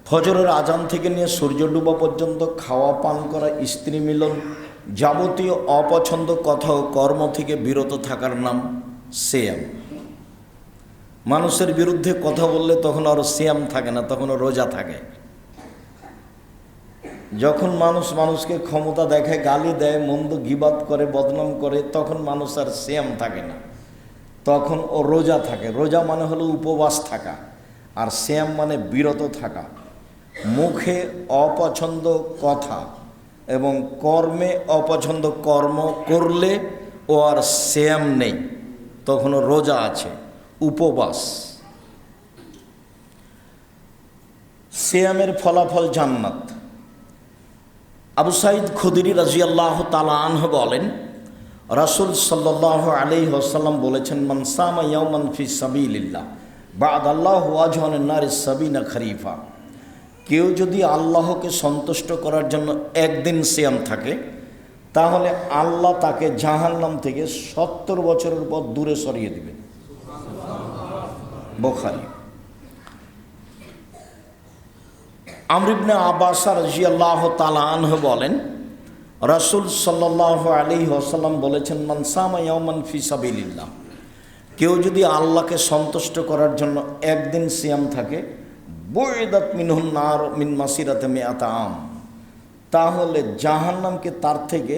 ফজরের আজান থেকে নিয়ে সূর্য ডুবা পর্যন্ত খাওয়া পান করা, স্ত্রী মিলন, যাবতীয় অপছন্দ কথা ও কর্ম থেকে বিরত থাকার নাম সিয়াম। মানুষের বিরুদ্ধে কথা বললে তখন আর সিয়াম থাকে না, তখন রোজা থাকে। যখন মানুষ মানুষকে ক্ষমতা দেখায়, গালি দেয়, মন্দ গীবাত করে, বদনাম করে, তখন মানুষ আর সিয়াম থাকে না, তখন ও রোজা থাকে। রোজা মানে হলো উপবাস থাকা, আর সিয়াম মানে বিরত থাকা। মুখে অপছন্দ কথা এবং কর্মে অপছন্দ কর্ম করলে ও আর সিয়াম নেই, তখনও রোজা আছে, উপবাস। সিয়ামের ফলাফল জান্নাত। আবু সাঈদ খুদরি রাদিয়াল্লাহু তাআলা আনহু বলেন, রাসূল সাল্লাল্লাহু আলাইহি ওয়াসাল্লাম বলেছেন, মান সামা ইয়াওমান ফি সাবিলিল্লাহ বা'দাল্লাহু ওয়াজহান নারি সাবিনা খরিফা। কেউ যদি আল্লাহকে সন্তুষ্ট করার জন্য একদিন সিয়াম থাকে, তাহলে আল্লাহ তাকে জাহান্নাম থেকে 70 বছরের পর দূরে সরিয়ে দিবেন। বুখারী। আমর ইবনে আব্বাস রাদিয়াল্লাহু তাআলা আনহু বলেন, রাসূল সাল্লাল্লাহু আলাইহি ওয়াসাল্লাম বলেছেন, মান সামা ইয়াওমান ফি সাবিলিল্লাহ। কেউ যদি আল্লাহকে সন্তুষ্ট করার জন্য একদিন সিয়াম থাকে, বুইদাত মিনহুন নার মিন মাসিরাতি মিআতা আম, তাহলে জাহান্নামকে তার থেকে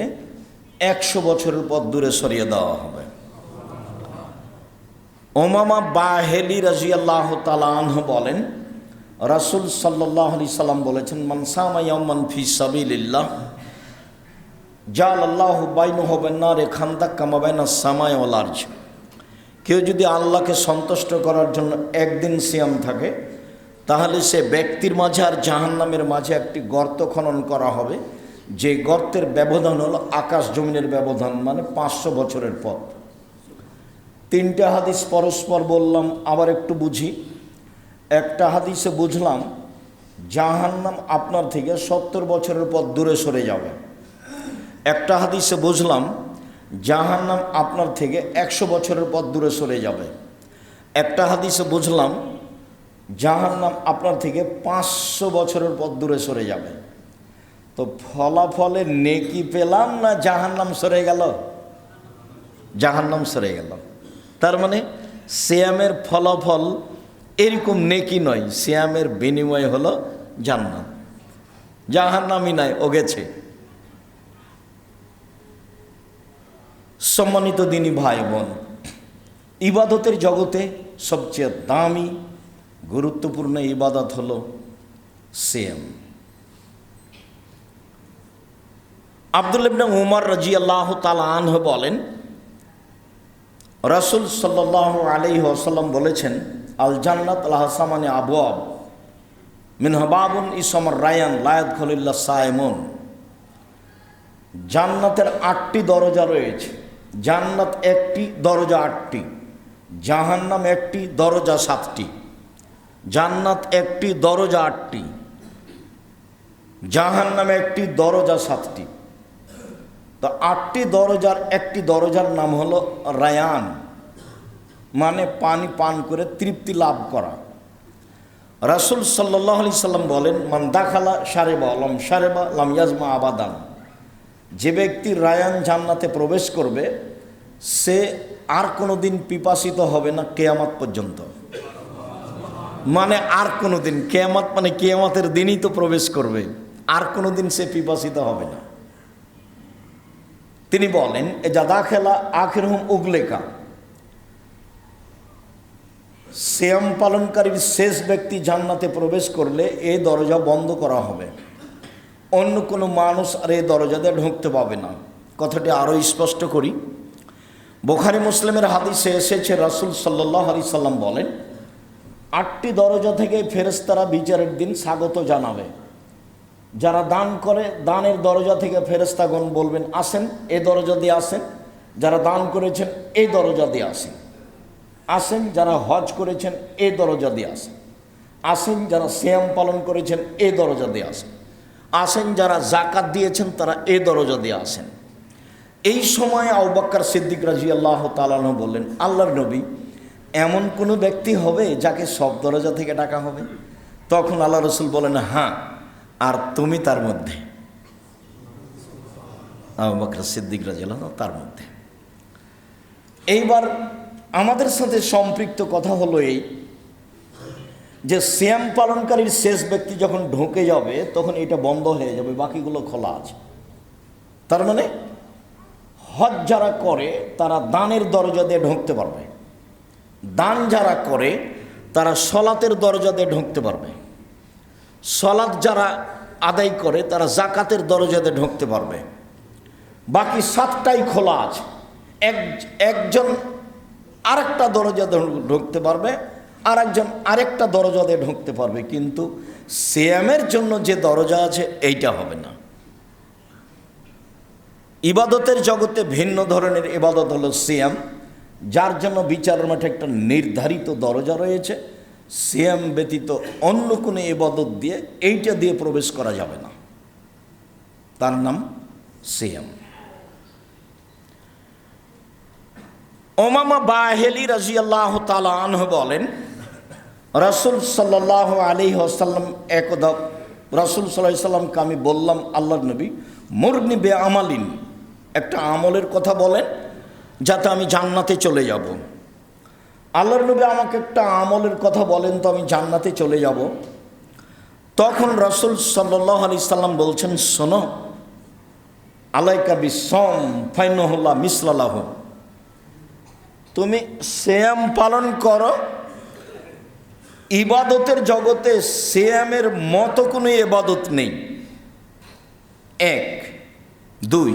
100 বছরের পর দূরে সরিয়ে দেওয়া হবে। উমামা বাহিলি রাদিয়াল্লাহু তাআলা আনহু বলেন, রাসূল সাল্লাল্লাহু আলাইহি সাল্লাম বলেছেন, মান সামা ইয়াওমান ফি সাবিলিল্লাহ জাআলাল্লাহু বাইনাহু ওয়া বাইনান নারি খান্দাক কামা বাইনাস সামাই ওয়াল আরজ। কেউ যদি আল্লাহকে সন্তুষ্ট করার জন্য একদিন সিয়াম থাকে, তাহলে সে ব্যক্তির মাঝে আর জাহান্নামের মাঝে একটি গর্ত খনন করা হবে, যে গর্তের ব্যবধান হলো আকাশ জমিনের ব্যবধান, মানে 500 বছরের পথ। 3টে হাদিস পরস্পর বললাম, আবার একটু বুঝি। একটা হাদিসে বুঝলাম জাহান্নাম আপনার থেকে 70 বছরের পর দূরে সরে যাবে। একটা হাদিসে বুঝলাম জাহান্নাম আপনার থেকে 100 বছরের পর দূরে সরে যাবে। একটা হাদিসে বুঝলাম জাহান্নাম আপনার থেকে 500 বছরের পর দূরে সরে যাবে। তো ফলাফলে নেকি পেলাম না জাহান্নাম সরে গেল? জাহান্নাম সরে গেল। তার মানে সিয়ামের ফলাফল এরকম নেকি নয়, সিয়ামের বিনিময় হলো জান্নাত। জাহান্নামই নাই, ও গেছে। সম্মানিত দিনী ভাই বোন, ইবাদতের জগতে সবচেয়ে দামি গুরুত্বপূর্ণ ইবাদত হলো সিয়াম। আব্দুল্লাহ ইবনে উমর রাদিয়াল্লাহু তাআলা আনহু বলেন, রাসূল সাল্লাল্লাহু আলাইহি ওয়াসাল্লাম বলেছেন, আল জান্নাত লাহা সামানি আবওয়াব মিনহা বাবুন ইসমুর রায়ান লা ইয়াদখুলু ইল্লা সায়িমুন। জান্নাতের 8টি দরজা রয়েছে। জান্নাত একটি, দরজা 8টি। জাহান্নাম একটি, দরজা 7টি। জান্নাত একটি, দরজা 8টি। জাহান্নাম একটি, দরজা 7টি। তো 8টি দরজার একটি দরজার নাম হলো রায়ান, মানে পানি পান করে তৃপ্তি লাভ করা। রাসূল সাল্লাল্লাহু আলাইহি সাল্লাম বলেন, মান দাখালা শারিবা লাম শারিবা লাম ইয়াজমা আবাদান। যে ব্যক্তি রায়ান জান্নাতে প্রবেশ করবে, সে আর কোনো দিন পিপাসিত হবে না কিয়ামত পর্যন্ত। মানে আর কোনো দিন, কিয়ামত মানে কিয়ামতের দিনই তো প্রবেশ করবে, আর কোনো দিন সে পিপাসিত হবে না। তিনি বলেন, এজা দাখালা আখিরহুম উগলেকা। সিয়াম পালনকারীর শেষ ব্যক্তি জান্নাতে প্রবেশ করলে এই দরজা বন্ধ করা হবে, অন্য কোনো মানুষ আর এই দরজা দিয়ে ঢুকতে পাবে না। কথাটি আরও স্পষ্ট করি। বুখারী মুসলিমের হাদিসে এসেছে, রাসূল সাল্লাল্লাহু আলাইহি সাল্লাম বলেন, 8টি দরজা থেকে ফেরেশতারা বিচারের দিন স্বাগত জানাবে। যারা দান করে, দানের দরজা থেকে ফেরেশতাগণ বলবেন, আসেন, এই দরজা দিয়ে আসেন। যারা দান করেছেন এই দরজা দিয়ে আসেন। আসেন যারা হজ করেছেন এই দরজা দিয়ে আসেন। আসেন যারা সিয়াম পালন করেছেন এই দরজা দিয়ে আসেন। আসেন যারা যাকাত দিয়েছেন তারা এই দরজা দিয়ে আসেন। এই সময় আবু বকর সিদ্দিক রাদিয়াল্লাহু তাআলা আনহু বললেন, আল্লাহর নবী, এমন কোনো ব্যক্তি হবে যাকে সব দরজা থেকে ডাকা হবে? তখন আল্লাহ রসুল বলেন, হ্যাঁ, আর তুমি তার মধ্যে। আবু বকর সিদ্দিক রাদিয়াল্লাহু আনহু তার মধ্যে। এইবার আমাদের সাথে সম্পৃক্ত কথা হলো এই যে সিয়াম পালনকারীর শেষ ব্যক্তি যখন ঢুকে যাবে তখন এটা বন্ধ হয়ে যাবে, বাকিগুলো খোলা আছে। তার মানে হজ যারা করে তারা দানের দরজা দিয়ে ঢুকতে পারবে, দান যারা করে তারা সলাতের দরজা দিয়ে ঢুকতে পারবে, সলাত যারা আদায় করে তারা জাকাতের দরজা দিয়ে ঢুকতে পারবে। বাকি 7টাই খোলা আছে। একজন আরেকটা দরজা দিয়ে ঢুকতে পারবে, আর একজন আরেকটা দরজা দিয়ে ঢুকতে পারবে, কিন্তু সিয়ামের জন্য যে দরজা আছে এইটা হবে না। ইবাদতের জগতে ভিন্ন ধরনের ইবাদত হলো সিয়াম, যার জন্য বিচারের মাঠে একটা নির্ধারিত দরজা রয়েছে। সিয়াম ব্যতীত অন্য কোনো ইবাদত দিয়ে এইটা দিয়ে প্রবেশ করা যাবে না, তার নাম সিয়াম। উমামা বাহিলি রাদিয়াল্লাহু তাআলা আনহু বলেন, রাসূল সাল্লাল্লাহু আলাইহি ওয়াসাল্লাম একদা রাসূল সাল্লাল্লাহু আলাইহি ওয়াসাল্লামকে আমি বললাম, আল্লাহর নবী, মুরনি বে আমালিন, একটা আমলের কথা বলেন যাতে আমি জান্নাতে চলে যাব। আল্লাহর নবী আমাকে একটা আমলের কথা বলেন তো আমি জান্নাতে চলে যাব। তখন রাসূল সাল্লাল্লাহু আলাইহি ওয়াসাল্লাম বলছেন, শোনো, আলাইকা বিসম ফাইনহুল্লাহ মিসলালাহু, তুমি সিয়াম পালন করো। ইবাদতের জগতে সিয়ামের মতো কোনো ইবাদত নেই। 1, 2,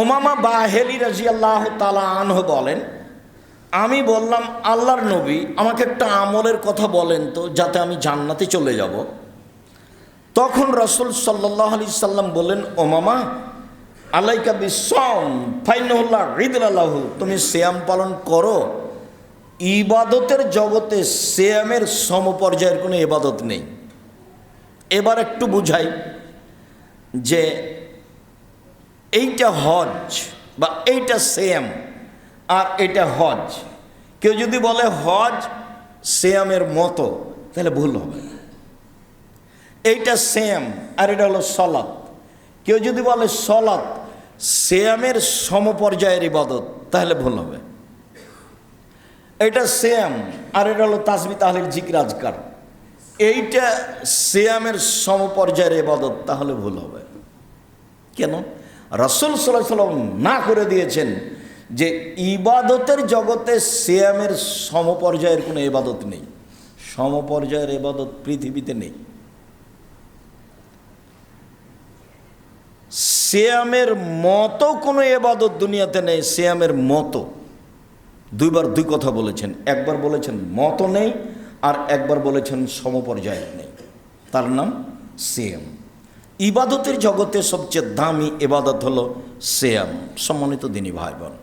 উমামা বাহিলি রাদিয়াল্লাহু তাআলা আনহু বলেন, আমি বললাম, আল্লাহর নবী, আমাকে একটা আমলের কথা বলেন তো যাতে আমি জান্নাতে চলে যাব। তখন রাসূল সাল্লাল্লাহু আলাইহি সাল্লাম বললেন, উমামা, আলাইকা বিসম ফাইনহুল্লাহ রিদলালাহু, তুমি সিয়াম পালন করো। ইবাদতের জগতে সিয়ামের সমপর্যায়ের কোনো ইবাদত নেই। এবার একটু বুঝাই যে এইটা হজ বা এইটা সিয়াম আর এটা হজ। কেউ যদি বলে হজ সিয়ামের মতো তাহলে ভুল হবে। এইটা সিয়াম আর এটা হলো সলাত। কেউ যদি বলে সলাত সিয়ামের সমপর্যায়ের ইবাদত তাহলে ভুল হবে। এটা সিয়াম আর এটা হলো তাসবিহ তাহলিল জিকির আজকার, এইটা সিয়ামের সমপর্যায়ের ইবাদত, তাহলে ভুল হবে। কেন? রাসূল সাল্লাল্লাহু আলাইহি ওয়াসাল্লাম না করে দিয়েছেন যে ইবাদতের জগতে সিয়ামের সমপর্যায়ের কোনো ইবাদত নেই। সমপর্যায়ের ইবাদত পৃথিবীতে নেই। সিয়ামের মতো কোনো ইবাদত দুনিয়াতে নেই। সিয়ামের মতো, দুইবার দুই কথা বলেছেন। একবার বলেছেন মতো নেই, আর একবার বলেছেন সমপর্যায়ের নেই। তার নাম সিয়াম। ইবাদতের জগতে সবচেয়ে দামি ইবাদত হলো সিয়াম। সম্মানিত দিনী ভাই বোন,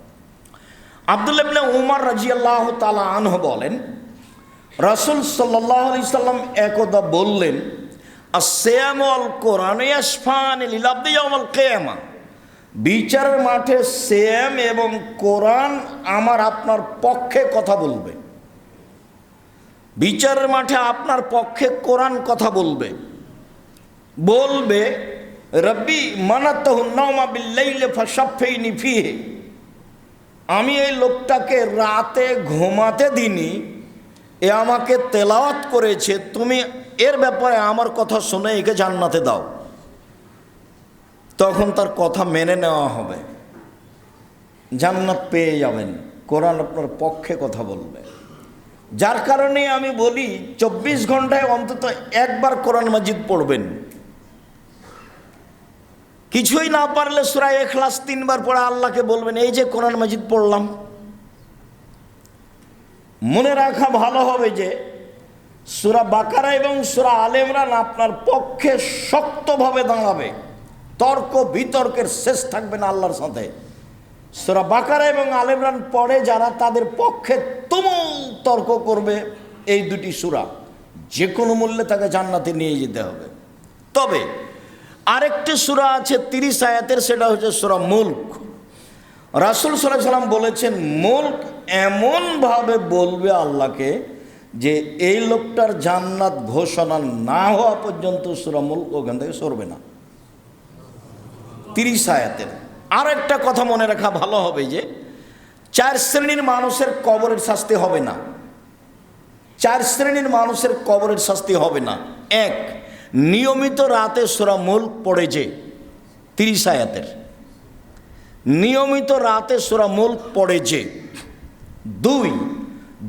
আব্দুল্লাহ ইবনে উমর রাদিয়াল্লাহু তাআলা আনহু বলেন, রাসূল সাল্লাল্লাহু আলাইহি সাল্লাম একদা বললেন, আসিয়ামু আল কোরআন ইয়াশফানি লিল আবদি ইয়াউমাল কিয়ামা, বিচারের মাঠে সিয়াম এবং কোরআন আমার আপনার পক্ষে কথা বলবে। বিচারের মাঠে আপনার পক্ষে কোরআন কথা বলবে। বলবে, রব্বি মানাতাহু নাওমা বিল-লাইলি ফাশাফফিনি ফিহি, আমি এই লোকটাকে রাতে ঘুমাতে দিনি, এ আমাকে তেলাওয়াত করেছে, তুমি এর ব্যাপারে আমার কথা শুনে একে জান্নাতে দাও। তখন তার কথা মেনে নেওয়া হবে, জান্নাত পেয়ে যাবেন। কোরআন আপনার পক্ষে কথা বলবে। যার কারণে আমি বলি 24 ঘন্টায় অন্তত একবার কোরআন মাজিদ পড়বেন। কিছুই না পারলে সূরা ইখলাস 3 বার পড়ে আল্লাহকে বলবেন, এই যে কোরআন মাজিদ পড়লাম। মনে রাখা ভালো হবে যে সূরা বাকারা এবং সূরা আলে ইমরান আপনার পক্ষে শক্তভাবে দাঁড়াবে। তর্ক বিতর্কের শেষ থাকবে না আল্লাহর সাথে। সূরা বাকারা এবং আলে ইমরান পড়ে যারা, তাদের পক্ষে তুমুল তর্ক করবে এই দুটি সূরা, যে কোনো মূল্যে তাকে জান্নাতে নিয়ে যেতে হবে। তবে আরেকটি সূরা আছে 30 আয়াতের, সেটা হচ্ছে সূরা মুলক। রাসূল সাল্লাল্লাহু আলাইহি সাল্লাম বলেছেন, মুলক এমনভাবে বলবে আল্লাহকে যে এই লোকটার জান্নাত ঘোষণা না হওয়া পর্যন্ত সূরা মুলক ওখান থেকে সরবে না। 30 আয়াতের। আর একটা কথা মনে রাখা ভালো হবে যে 4 শ্রেণীর মানুষের কবরের শাস্তি হবে না। 4 শ্রেণীর মানুষের কবরের শাস্তি হবে না। 1, নিয়মিত রাতে সূরা মুলক পড়ে যে, 30 আয়াতের। নিয়মিত রাতে সূরা মুলক পড়ে যে। 2,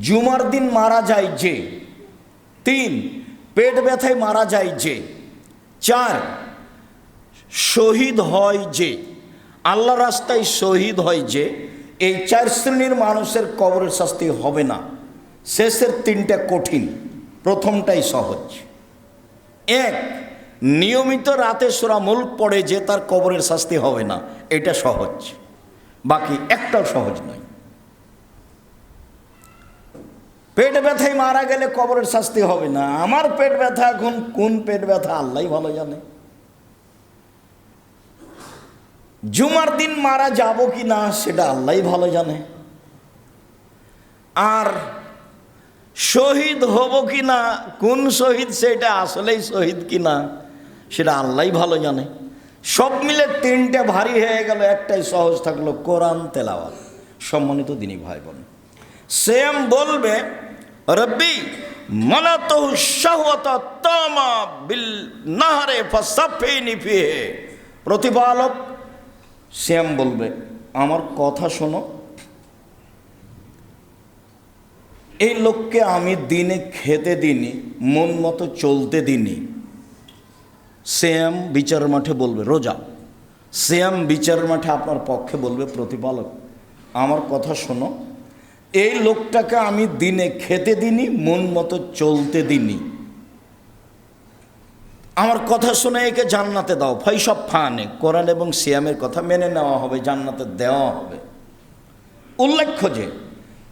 জুমার দিন মারা যায় যে। 3, পেট ব্যথায় মারা যায় যে। 4, শহীদ হয় যে, আল্লাহ রাস্তায় শহীদ হয় যে। এই 4 শ্রেণীর মানুষের কবরের শাস্তি হবে না। শেষের 3টা কঠিন, প্রথমটাই সহজ। 1, নিয়মিত রাতে সূরা মুলক পড়ে যে তার কবরের শাস্তি হবে না, এটা সহজ। বাকি একটাও সহজ নয়। পেট ব্যথায় মারা গেলে কবরের শাস্তি হবে না। আমার পেট ব্যথা এখন কোন পেট ব্যথা আল্লাহই ভালো জানে। জুমার দিন মারা যাব কি না সেটা আল্লাহই ভালো জানে। আর শহীদ হব কি না, কোন শহীদ সেটা আসলেই শহীদ কি না সেটা আল্লাহই ভালো জানে। সব মিলে 3টে ভারী হয়ে গেল, একটাই সহজ থাকলো, কোরআন তেলাওয়াত। সম্মানিত দিনী ভাই বোন, সেম বলবে রব্বি মালাতুহু শাহওয়াতা তামা বিল নাহরে ফাসাফিনি ফিহি। প্রতিপালক সেম বলবে আমার কথা শোনো, এই লোককে আমি দিনে খেতে দিনি, মন মতো চলতে দিনি। সেম বিচার মাঠে বলবে রোজা। সেম বিচার মাঠে আপনার পক্ষে বলবে প্রতিপালক আমার কথা শোনো, এই লোকটাকে আমি দিনে খেতে দিনি, মন মতো চলতে দিনি। আমার কথা শুনে একে জান্নাতে দাও। ফাইসব ফানে, কোরআন এবং সিয়ামের কথা মেনে নেওয়া হবে, জান্নাতে দেওয়া হবে। উল্লেখ্য যে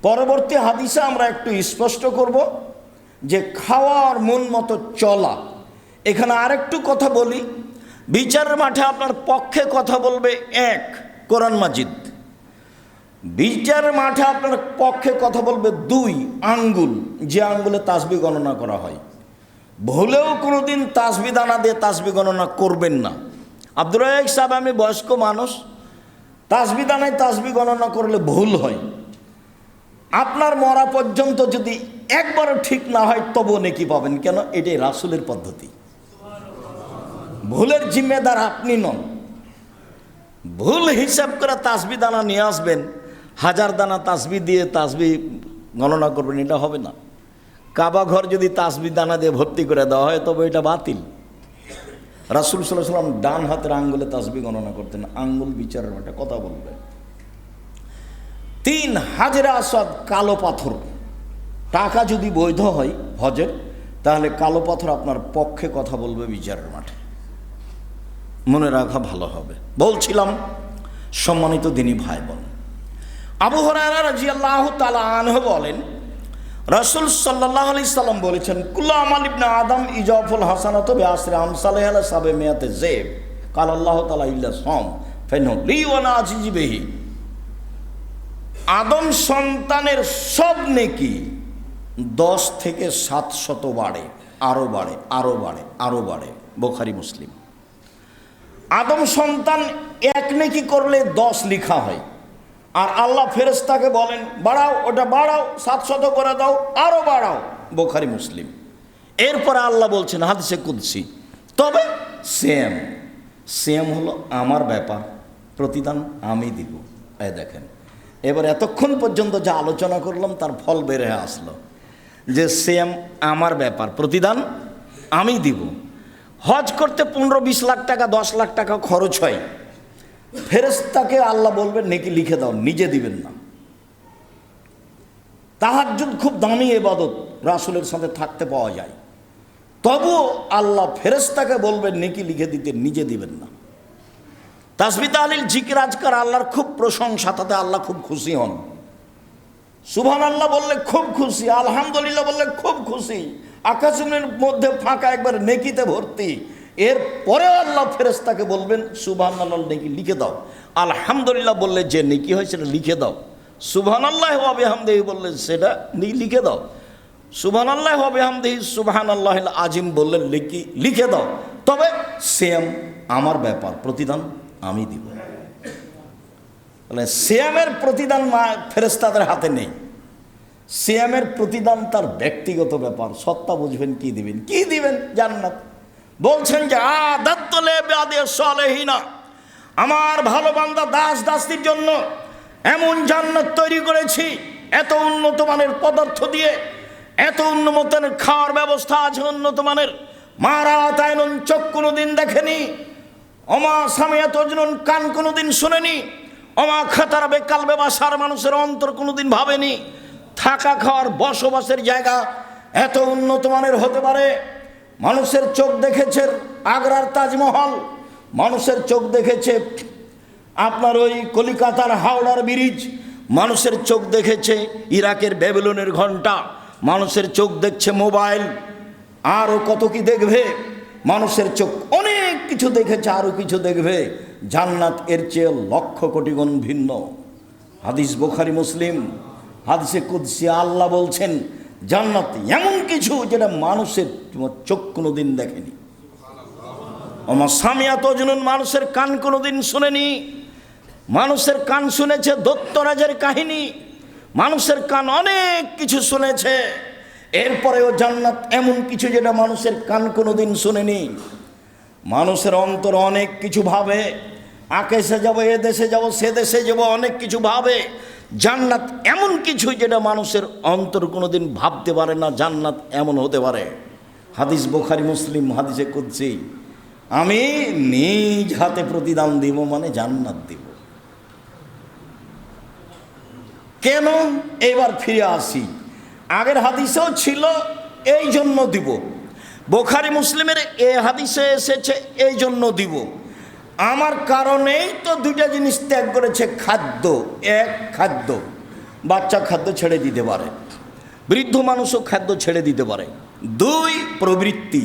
পরবর্তী হাদিসে আমরা একটু স্পষ্ট করব যে খাওয়ার মন মতো চলা। এখানে আরেকটু কথা বলি, বিচারের মাঠে আপনার পক্ষে কথা বলবে 1 কোরআন মাজিদ, বিচারের মাঠে আপনার পক্ষে কথা বলবে 2 আঙ্গুল, যে আঙ্গুলে তাসবিহ গণনা করা হয়। ভুলেও কোনোদিন তাসবিহ দানা দিয়ে তাসবিহ গণনা করবেন না। আব্দুর রাজ্জাক সাহেব, আমি বয়স্ক মানুষ, তাসবিহ দানায় তাসবিহ গণনা করলে ভুল হয়। আপনার মরা পর্যন্ত যদি একবারও ঠিক না হয় তবুও নেকি পাবেন। কেন? এটাই রাসূলের পদ্ধতি। ভুলের জিম্মেদার আপনি নন। ভুল হিসাব করে তাসবিহ দানা নিয়ে আসবেন, 1000 দানা তাসবিহ দিয়ে তাসবিহ গণনা করবেন, এটা হবে না। কাবা ঘর যদি তাসবিহ দানা দিয়ে ভর্তি করে দেওয়া হয় তবে এটা বাতিল। রাসূল সাল্লাল্লাহু আলাইহি ওয়াসাল্লাম ডান হাতের আঙ্গুলে তাসবিহ গণনা করতেন। আঙ্গুল বিচারের মাঠে কথা বলবে। 3 হাজরে আসওয়াদ, কালো পাথর। টাকা যদি বৈধ হয় হজের, তাহলে কালো পাথর আপনার পক্ষে কথা বলবে বিচারের মাঠে। মনে রাখা ভালো হবে। বলছিলাম সম্মানিত দিনী ভাই বোন, আবু হুরায়রা রাদিয়াল্লাহু তাআলা আনহু বলেন রাসূল সাল্লাল্লাহু আলাইহি সাল্লাম বলেছেন কুল্লু আমাল ইবনে আদম ইজাফুল হাসানাতু বিআশরি আমসালিহা লা সাবমিয়াতে যায়ব ক্বাল আল্লাহু তাআলা ইল্লা সাম ফাইনহু লি ওয়া আনা আজিজি বিহি। আদম সন্তানের সব নেকি 10 থেকে 700 বাড়ে, আরো বাড়ে, আরো বাড়ে, আরো বাড়ে। বুখারী মুসলিম। আদম সন্তান 1 নেকি করলে 10 লেখা হয়, আর আল্লাহ ফেরেশতাকে বলেন বাড়াও, ওটা বাড়াও, 700 করে দাও, আরো বাড়াও। বুখারী মুসলিম। এরপরে আল্লাহ বলছেন হাদিসে কুদসি, তবে সেম হলো আমার ব্যাপার, প্রতিদান আমি দিব। এই দেখেন, এবার এতক্ষণ পর্যন্ত যা আলোচনা করলাম তার ফল বের হয়ে আসলো যে সেম আমার ব্যাপার, প্রতিদান আমি দিব। হজ করতে 15-20 লাখ টাকা, 10 লাখ টাকা খরচ হয়, ফেরেশতাকে আল্লাহ বলবেন নেকি লিখে দাও, নিজে দিবেন না। তাহাজ্জুদ খুব দামি ইবাদত, রাসূলের সাথে থাকতে পাওয়া যায়, তবুও আল্লাহ ফেরেশতাকে বলবেন নেকি লিখে দিতে, নিজে দিবেন না। তাসবিহ তাহলিল জিকির আজকার আল্লাহর খুব প্রশংসা, তাতে আল্লাহ খুব খুশি হন। সুবহানাল্লাহ বললে খুব খুশি, আলহামদুলিল্লাহ বললে খুব খুশি। আকাশের মধ্যে ফাঁকা, একবার নেকিতে ভর্তি। এরপরে আল্লাহ ফেরেশতাকে বলবেন সুবহানাল্লাহ নেকি লিখে দাও। আলহামদুলিল্লাহ বললে যে নেকি হয় সেটা লিখে দাও। সুবহানাল্লাহ ওয়া বিহামদিহি বললে সেটা লিখে দাও। সুবহানাল্লাহি ওয়া বিহামদিহি সুবহানাল্লাহিল আজিম বললে লিখে দাও, তবে সিয়াম আমার ব্যাপার, প্রতিদান আমি দিব। সিয়ামের প্রতিদান ফেরেশতাদের হাতে নেই, সিয়ামের প্রতিদান তার ব্যক্তিগত ব্যাপার। সত্তা বুঝবেন, কি দিবেন, কি দিবেন? জান্নাত। বলছেন যে আদাত্তু লিইবাদিস সালিহিনা, আমার ভালো বান্দা দাস দাসীর জন্য এমন জান্নাত তৈরি করেছি, এত উন্নত মানের পদার্থ দিয়ে, এত উন্নত মানের খাওয়ার ব্যবস্থা আছে, উন্নত মানের। মারা তাইনুন, চোখ কোনোদিন দেখেনি, অমা সামিয়াত উযুনুন, কান কোনোদিন শুনেনি, অমা খাতার বেকালবে বাসার মানুষের অন্তর কোনোদিন ভাবেনি। থাকা খাওয়ার বসবাসের জায়গা এত উন্নত মানের হতে পারে। মানুষের চোখ দেখেছে আগ্রার তাজমহল, মানুষের চোখ দেখেছে আপনার ওই কলিকাতার হাওড়ার ব্রিজ, মানুষের চোখ দেখেছে ইরাকের ব্যাবিলনের ঘণ্টা, মানুষের চোখ দেখছে মোবাইল, আরও কত কি দেখবে। মানুষের চোখ অনেক কিছু দেখেছে, আরও কিছু দেখবে। জান্নাত এর চেয়ে লক্ষ কোটি গুণ ভিন্ন। হাদিস বুখারী মুসলিম, হাদিসে কুদসি, আল্লাহ বলছেন জান্নাত এমন কিছু যেটা মানুষের চোখ কোনোদিন দেখেনি। ওমা সামিয়াত উযুনুন, মানুষের কান কোনোদিন শুনেনি। মানুষের কান শুনেছে দৈত্যরাজের কাহিনী, মানুষের কান অনেক কিছু শুনেছে। এরপরেও জান্নাত এমন কিছু যেটা মানুষের কান কোনোদিন শুনেনি। মানুষের অন্তর অনেক কিছু ভাবে, আকাশে যাব, এ দেশে যাব, সে দেশে যাব, অনেক কিছু ভাবে। জান্নাত এমন কিছু যেটা মানুষের অন্তর কোনোদিন ভাবতে পারে না, জান্নাত এমন হতে পারে। হাদিস বুখারী মুসলিম, হাদিসে কুদসি, আমি নিজ হাতে প্রতিদান দিব, মানে জান্নাত দিব। কেন? এবার ফিরে আসি, আগের হাদিসেও ছিল এই জন্য দিব, বুখারী মুসলিমের এই হাদিসে এসেছে এই জন্য দিব। আমার কারণেই তো দুইটা জিনিস ত্যাগ করেছে। খাদ্য, এক খাদ্য, বাচ্চা খাদ্য ছেড়ে দিতে পারে, বৃদ্ধ মানুষও খাদ্য ছেড়ে দিতে পারে। দুই, প্রবৃত্তি,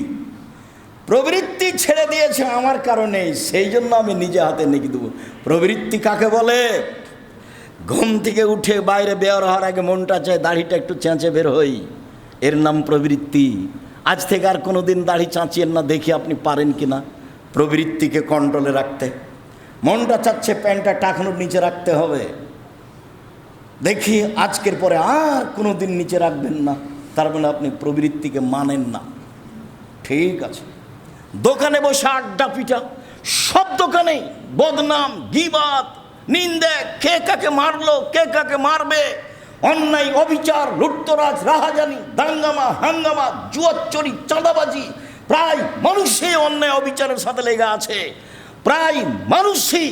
প্রবৃত্তি ছেড়ে দিয়েছে আমার কারণেই, সেই জন্য আমি নিজে হাতে নেকি দেবো। প্রবৃত্তি কাকে বলে? ঘুম থেকে উঠে বাইরে বের হওয়ার আগে মনটা চায় দাড়িটা একটু চেঁচে বের হই, এর নাম প্রবৃত্তি। আজ থেকে আর কোনো দিন দাড়ি চাঁচিয়েন না, দেখি আপনি পারেন কি না প্রবৃত্তিকে কন্ট্রোলে রাখতে। মনটা চাচ্ছে প্যান্টটা টাকানোর নিচে রাখতে হবে, দেখি আজকের পরে আর কোনো দিন নিচে রাখবেন না, তার মানে আপনি প্রবৃত্তিকে মানেন না। ঠিক আছে, দোকানে বসে আড্ডা পিটা, সব দোকানেই বদনাম, গীবাত, নিন্দে, কে কাকে মারলো, কে কাকে মারবে, অন্যায়, অবিচার, লুটতরাজ, রাহাজানি, দাঙ্গামা, হাঙ্গামা, জুয়াচুরি, চাঁদাবাজি। প্রায় মানুষই অন্যায় অবিচারের সাথে লেগে আছে। প্রায় মানুষই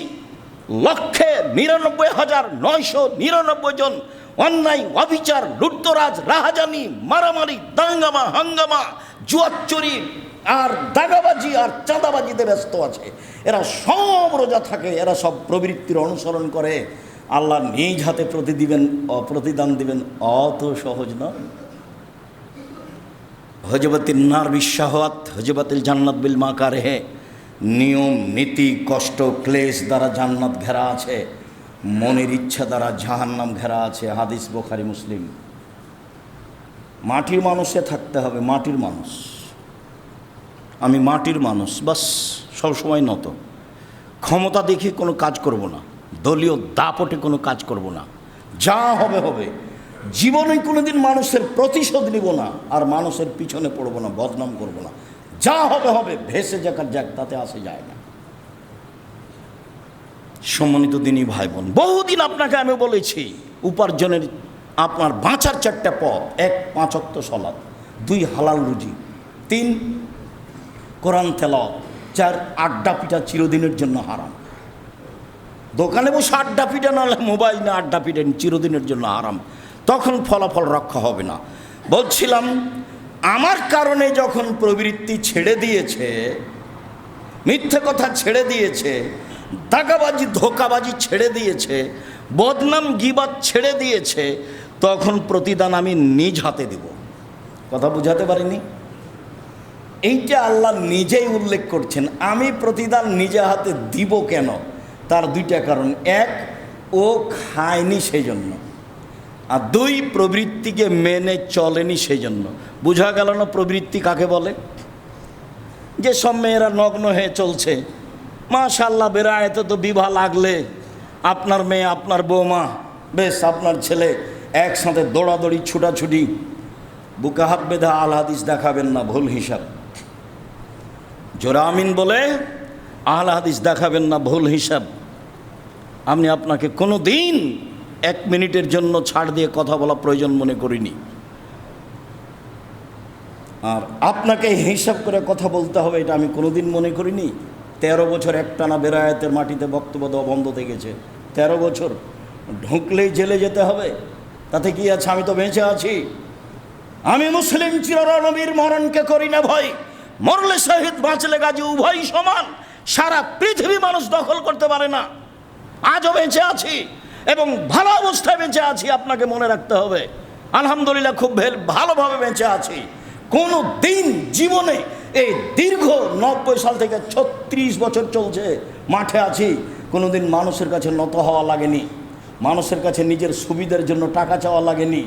1,99,999 জন অন্যায়, অবিচার, লুটতরাজ, রাহাজানি, মারামারি, দাঙ্গামা, হাঙ্গামা, জুয়াচুরি আর দাগাবাজি আর চাঁদাবাজিতে ব্যস্ত আছে। এরা সব রোজা থাকে, এরা সব প্রবৃত্তির অনুসরণ করে। আল্লাহ নিজ হাতে প্রতিদান দিবেন অত সহজ নয়। হজবতিন নার বিশাহাওয়াত হজবতিল জান্নাত বিল মাকারিহ, নিয়ম নীতি কষ্ট ক্লেশ দ্বারা জান্নাত ঘেরা আছে, মনের ইচ্ছা দ্বারা জাহান্নাম ঘেরা আছে। হাদিস বুখারী মুসলিম। মাটির মানুষে থাকতে হবে, মাটির মানুষ। আমি মাটির মানুষ, বাস সবসময় নত। ক্ষমতা দেখে কোনো কাজ করব না, দলীয় দাপটে কোনো কাজ করব না, যা হবে হবে। জীবনে কোনোদিন মানুষের প্রতিশোধ নিব না, আর মানুষের পিছনে পড়ব না, বদনাম করব না। যা হবে হবে, ভেসে যাক যাক, তাতে আসে যায় না। সম্মানিত দিনী ভাই বোন, বহুদিন আপনাকে আমি বলেছি উপার্জনের আপনার বাঁচার 4টা পথ: 1, 5 ওয়াক্ত সালাত, 2, হালাল রুজি, 3, কোরআন তেলাওয়াত, 4, আড্ডা পিটা চিরদিনের জন্য হারাম। দোকানে বসে আড্ডা পিটা, নাহলে মোবাইল না আড্ডা পিটেন, চিরদিনের জন্য হারাম। তখন ফলাফল রক্ষা হবে না। বলছিলাম, আমার কারণে যখন প্রবৃত্তি ছেড়ে দিয়েছে, মিথ্যে কথা ছেড়ে দিয়েছে, দাগাবাজি ধোকাবাজি ছেড়ে দিয়েছে, বদনাম গীবাত ছেড়ে দিয়েছে, তখন প্রতিদান আমি নিজ হাতে দেব। কথা বুঝাতে পারিনি? এইটা আল্লাহ নিজেই উল্লেখ করছেন। আমি প্রতিদান নিজে হাতে দিব কেন? তার 2টা কারণ। 1, ও খায়নি সেই জন্য। আর দুই, প্রবৃত্তিকে মেনে চলেনি, সেই জন্য। বোঝা গেল না প্রবৃত্তি কাকে বলে? যে সব মেয়েরা নগ্ন হয়ে চলছে, মাশাআল্লাহ, বেড়াইতে তো বিবাহ লাগলে আপনার মেয়ে, আপনার বৌমা, বেশ আপনার ছেলে একসাথে দৌড়াদৌড়ি, ছুটাছুটি, বুকে হাত বেঁধে আল হাদিস দেখাবেন না, ভুল হিসাব। জোরা আমিন বলে আল হাদিস দেখাবেন না, ভুল হিসাব। আপনাকে কোনো দিন 1 মিনিটের জন্য ছাড় দিয়ে কথা বলা প্রয়োজন মনে করিনি। আর আপনাকে হিসাব করে কথা বলতে হবে এটা আমি কোনোদিন মনে করিনি। 13 বছর একটানা বেরায়াতের মাটিতে বক্তব্য দেওয়া বন্ধ থেকেছে। 13 বছর ঢুকলেই জেলে যেতে হবে, তাতে কি আছে? আমি তো বেঁচে আছি। আমি মুসলিম চিরনবীর মরণকে করি না ভয়, মরলে শহীদ, বাঁচলে গাজী, উভয় সমান। সারা পৃথিবী মানুষ দখল করতে পারে না। আজও বেঁচে আছি এবং ভালো অবস্থায় বেঁচে আছি, আপনাকে মনে রাখতে হবে। আলহামদুলিল্লাহ খুব ভালোভাবে বেঁচে আছি। কোনো দিন জীবনে এই দীর্ঘ 90 সাল থেকে 36 বছর চলছে মাঠে আছি, কোনো দিন মানুষের কাছে নত হওয়া লাগেনি, মানুষের কাছে নিজের সুবিধার জন্য টাকা চাওয়া লাগেনি,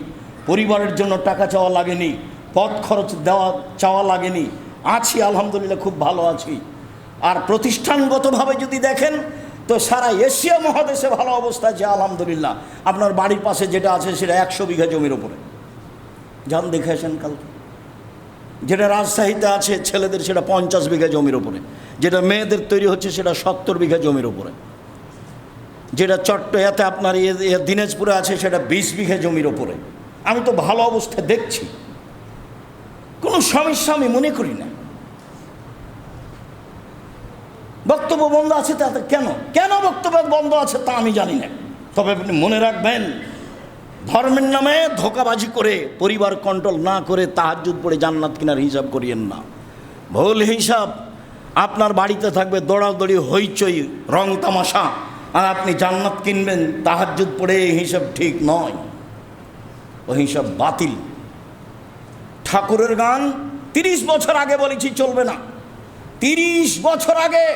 পরিবারের জন্য টাকা চাওয়া লাগেনি, পথ খরচ চাওয়া লাগেনি। আছি আলহামদুলিল্লাহ, খুব ভালো আছি। আর প্রতিষ্ঠানগতভাবে যদি দেখেন তো সারা এশিয়া মহাদেশে ভালো অবস্থা আছে আলহামদুলিল্লাহ। আপনার বাড়ির পাশে যেটা আছে সেটা 100 বিঘা জমির ওপরে, যান দেখে আসেন কালকে। যেটা রাজশাহীতে আছে ছেলেদের, সেটা 50 বিঘা জমির ওপরে। যেটা মেয়েদের তৈরি হচ্ছে সেটা 70 বিঘা জমির ওপরে। যেটা চট্টগ্রামে আপনার দিনাজপুরে আছে সেটা 20 বিঘা জমির ওপরে। আমি তো ভালো অবস্থায় দেখছি, কোনো সমস্যা আমি মনে করি না। বক্তব্য বন্ধ আছে তাতে কেন বক্তব্য বন্ধ আছে তা আমি জানি না। তবে আপনি মনে রাখবেন, ধর্মের নামে ধোঁকাবাজি করে, পরিবার কন্ট্রোল না করে তাহাজ্জুদ পড়ে জান্নাত কেনার হিসাব করিয়েন না, ভুল হিসাব। আপনার বাড়িতে থাকবে দৌড়াদৌড়ি, হইচই, রং তামাশা, আর আপনি জান্নাত কিনবেন তাহাজ্জুদ পড়ে, এই হিসাব ঠিক নয়, ওই হিসাব বাতিল। ঠাকুরের গান 30 বছর আগে বলেছি চলবে না। 30 বছর আগে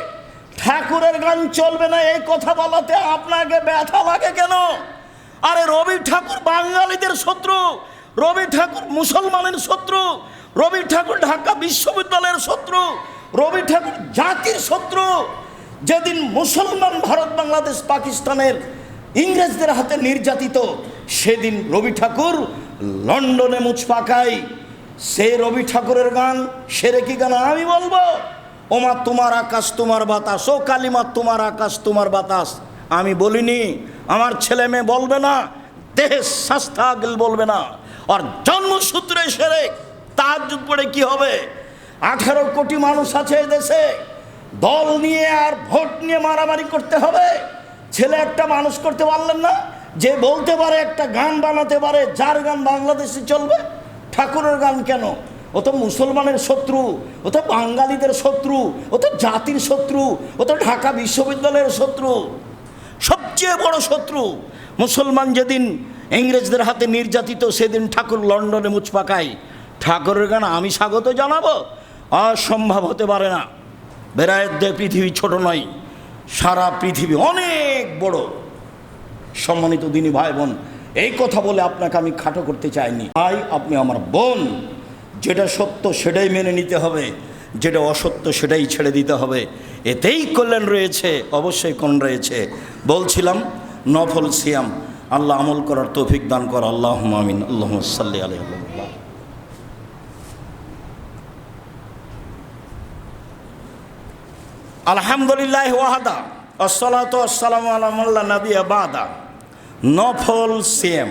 ঠাকুরের গান চলবে না এই কথা বলাতে আপনাকে ব্যথা লাগে কেন? আরে রবি ঠাকুর বাঙালিদের শত্রু, রবি ঠাকুর মুসলমানের শত্রু, রবি ঠাকুর ঢাকা বিশ্ববিদ্যালয়ের শত্রু, রবি ঠাকুর জাতির শত্রু। যেদিন মুসলমান ভারত, বাংলাদেশ, পাকিস্তানের ইংরেজদের হাতে নির্যাতিত, সেদিন রবি ঠাকুর লন্ডনে মুছ পাকায়। সে রবি ঠাকুরের গান সেরে কি গান আমি বলবো? ওমা তোমার আকাশ তোমার বাতাস, ও কালিমা তোমার আকাশ তোমার বাতাস আমি বলিনি, আমার ছেলে মেয়ে বলবে না, দেহে স্বাস্থ্য আগল বলবে না। আর জন্মসূত্রে সেরে তাহাজ্জুদ পড়ে কি হবে? 18 কোটি মানুষ আছে এই দেশে, দল নিয়ে আর ভোট নিয়ে মারামারি করতে হবে। ছেলে একটা মানুষ করতে পারলেন না, যে বলতে পারে, একটা গান বানাতে পারে, যার গান বাংলাদেশে চলবে। ঠাকুরের গান কেন? ও তো মুসলমানের শত্রু, ও তো বাঙালিদের শত্রু, ও তো জাতির শত্রু, ও তো ঢাকা বিশ্ববিদ্যালয়ের শত্রু, সবচেয়ে বড় শত্রু। মুসলমান যেদিন ইংরেজদের হাতে নির্যাতিত, সেদিন ঠাকুর লন্ডনে মুছ পাকায়। ঠাকুরের গান আমি স্বাগত জানাবো? অসম্ভব হতে পারে না। বেরায়েত দে পৃথিবী ছোট নয়, সারা পৃথিবী অনেক বড়। সম্মানিত দিনী ভাই বোন, এই কথা বলে আপনাকে আমি খাটো করতে চাইনি। ভাই আপনি আমার বোন, যেটা সত্য সেটাই মেনে নিতে হবে, যেটা অসত্য সেটাই ছেড়ে দিতে হবে। এতেই কল্যাণ রয়েছে, অবশ্যই কোন রয়েছে। বলছিলাম নফল সিয়াম, আল্লাহ আমল করার তৌফিক দান কর, আল্লাহুম্মা আমিন। আল্লাহুম্মা সাল্লি আলাইহি ওয়া সাল্লাম। আলহামদুলিল্লাহ ওয়াহদা, আসসালাতু ওয়াসসালামু আলা মান লা নাবিয়্যা বাদা। নফল সিয়াম।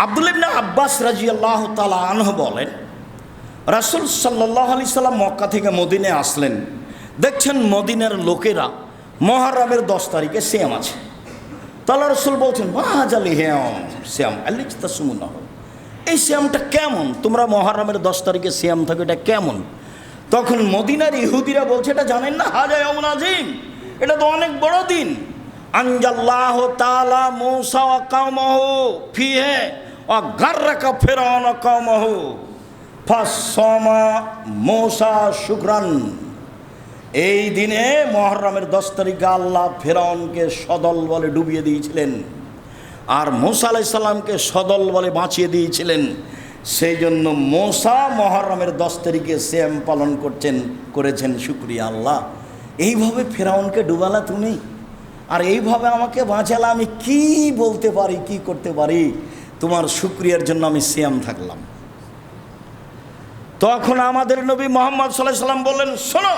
আব্দুল্লাহ ইবনে আব্বাস রাদিয়াল্লাহু তাআলা আনহু বলেন, রাসূল সাল্লাল্লাহু আলাইহি সাল্লাম মক্কা থেকে মদিনায় আসলেন, দেখছেন মদিনার লোকেরা মুহররমের 10 তারিখে সিয়াম আছে। তাহলে রাসূল বলছেন, ওয়াজালি হিয়াম সিয়াম আল্লিতাসুমুনা, এই সিয়ামটা কেমন? তোমরা মুহররমের 10 তারিখে সিয়াম থাকো, এটা কেমন? তখন মদিনার ইহুদিরা বলছে, এটা জানেন না, হাজা ইয়াউমুন আযীম, এটা তো অনেক বড় দিন। আনজাল্লাহু তাআলা মূসা ওয়া কওমাহু ফিহি ওয়া গাররাকা ফিরআউন ওয়া কওমাহু ফাসামা মূসা শুকরান। এই দিনে মুহররমের 10 তারিখে আল্লাহ ফিরআউনকে সদল বলে ডুবিয়ে দিয়েছিলেন। আর মূসা আলাইহিস সালামকে সদল বলে বাঁচিয়ে দিয়েছিলেন। সেই জন্য মূসা মুহররমের 10 তারিখে সিয়াম পালন করেছেন। শুকরিয়া আল্লাহ, এইভাবে ফেরাউনকে ডুবালা তুমি, আর এইভাবে আমাকে বাঁচালা। আমি কি বলতে পারি, কি করতে পারি? তোমার শুকরিয়ার জন্য আমি সিয়াম থাকলাম। তখন আমাদের নবী মুহাম্মদ সাল্লাল্লাহু আলাইহি ওয়াসাল্লাম বললেন, শোনো,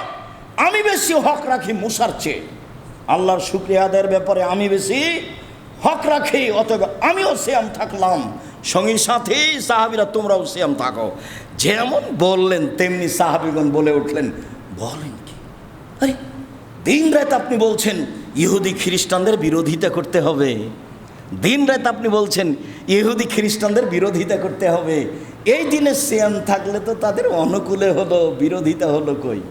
আমি বেশি হক রাখি মূসার চেয়ে। আল্লাহর শুকরিয়া আদায়ের ব্যাপারে আমি বেশি হক রাখি, অতএব আমিও সিয়াম থাকলাম। সঙ্গী সাথী সাহাবীরা তোমরাও সিয়াম থাকো। যেমন বললেন তেমনি সাহাবীগণ বলে উঠলেন, বলেন কি? আরে দিন রাত আপনি বলছেন ইহুদি খ্রিস্টানদের বিরোধিতা করতে হবে, দিন রাত আপনি বলছেন ইহুদি খ্রিস্টানদের বিরোধিতা করতে হবে। এই দিনে সিয়াম থাকলে তো তাদের অনুকূলে হলো, বিরোধিতা হলো কই?